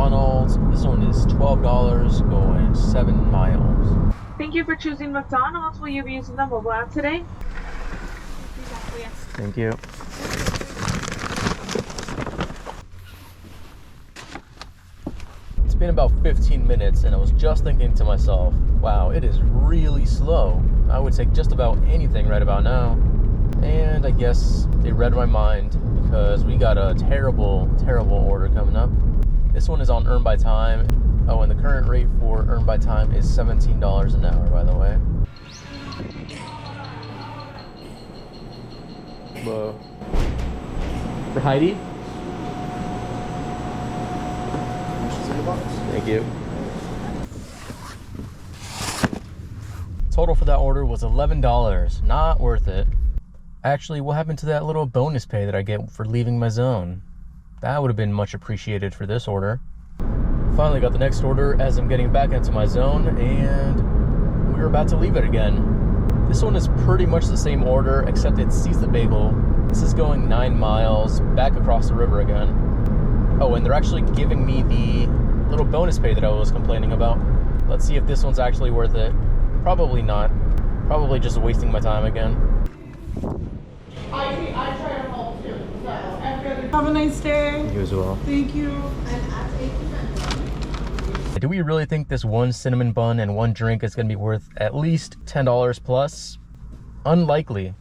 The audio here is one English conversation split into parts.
McDonald's. This one is $12, going 7 miles. Thank you for choosing McDonald's. Will you be using the mobile app today? Thank you. It's been about 15 minutes and I was just thinking to myself, wow, it is really slow. I would take just about anything right about now. And I guess they read my mind because we got a terrible, terrible order coming up. This one is on Earn by Time. Oh, and the current rate for Earn by Time is $17 an hour, by the way. Whoa. For Heidi? Thank you. Total for that order was $11. Not worth it. Actually, what happened to that little bonus pay that I get for leaving my zone? That would have been much appreciated for this order. Finally got the next order as I'm getting back into my zone, and we're about to leave it again. This one is pretty much the same order, except it's Caesar Bagel. This is going 9 miles back across the river again. Oh, and they're actually giving me the little bonus pay that I was complaining about. Let's see if this one's actually worth it. Probably not. Probably just wasting my time again. I try to help too. So have a nice day. You as well. Thank you. Do we really think this one cinnamon bun and one drink is going to be worth at least $10 plus? Unlikely.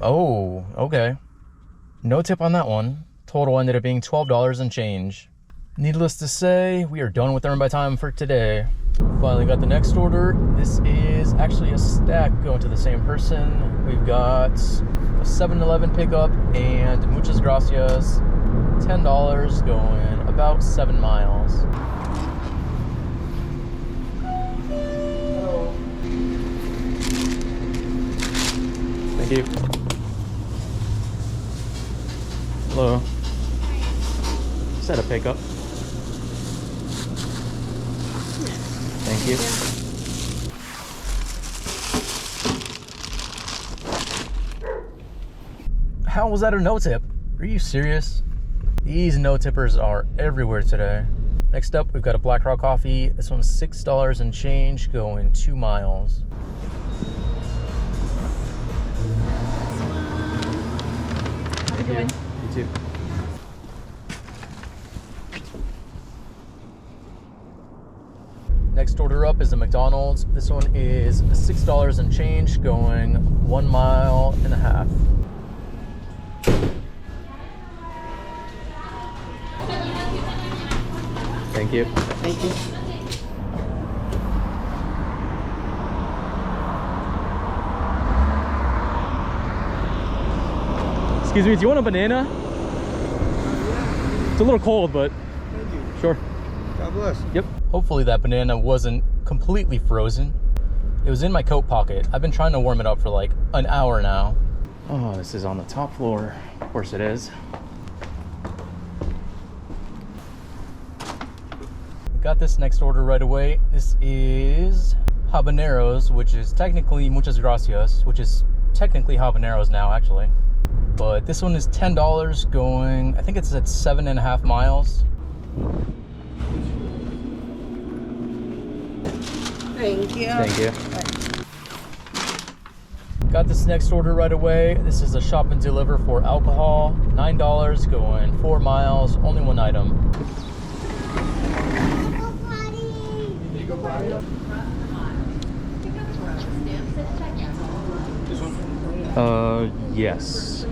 Oh, okay. No tip on that one. Total ended up being $12 and change. Needless to say, we are done with Earn by Time for today. Finally got the next order. This is actually a stack going to the same person. We've got a 7-Eleven pickup and muchas gracias. $10 going about 7 miles. Hello. Thank you. Hello. Set a pickup. Thank you. How was that a no tip? Are you serious? These no tippers are everywhere today. Next up, we've got a Black Rock coffee. This one's $6 and change, going 2 miles. How you doing? You too. Next order up is a McDonald's. This one is $6 and change, going 1.5 miles. Thank you. Thank you. Excuse me, do you want a banana? It's a little cold, but Thank you. sure. God bless. Yep. Hopefully that banana wasn't completely frozen. It was in my coat pocket. I've been trying to warm it up for like an hour now. Oh, this is on the top floor. Of course it is. Got this next order right away. This is habaneros, which is technically muchas gracias, which is technically habaneros now actually. But this one is $10 going, I think it's at 7.5 miles. Thank you. Thank you. Got this next order right away. This is a shop and deliver for alcohol. $9 going 4 miles, only one item. Yes.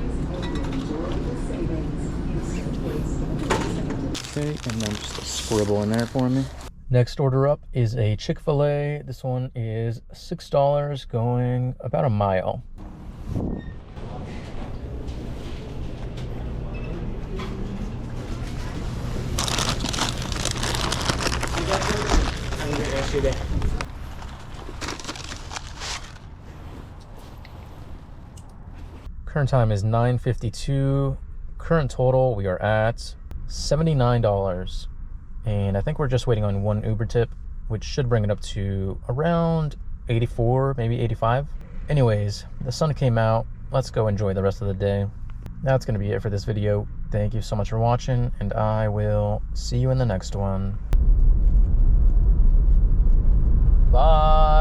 Okay, and then just a scribble in there for me. Next order up is a Chick-fil-A. This one is $6 going about a mile. Current time is 9:52. Current total, we are at $79. And I think we're just waiting on one Uber tip, which should bring it up to around 84, maybe 85. Anyways, the sun came out. Let's go enjoy the rest of the day. That's going to be it for this video. Thank you so much for watching, and I will see you in the next one. Bye.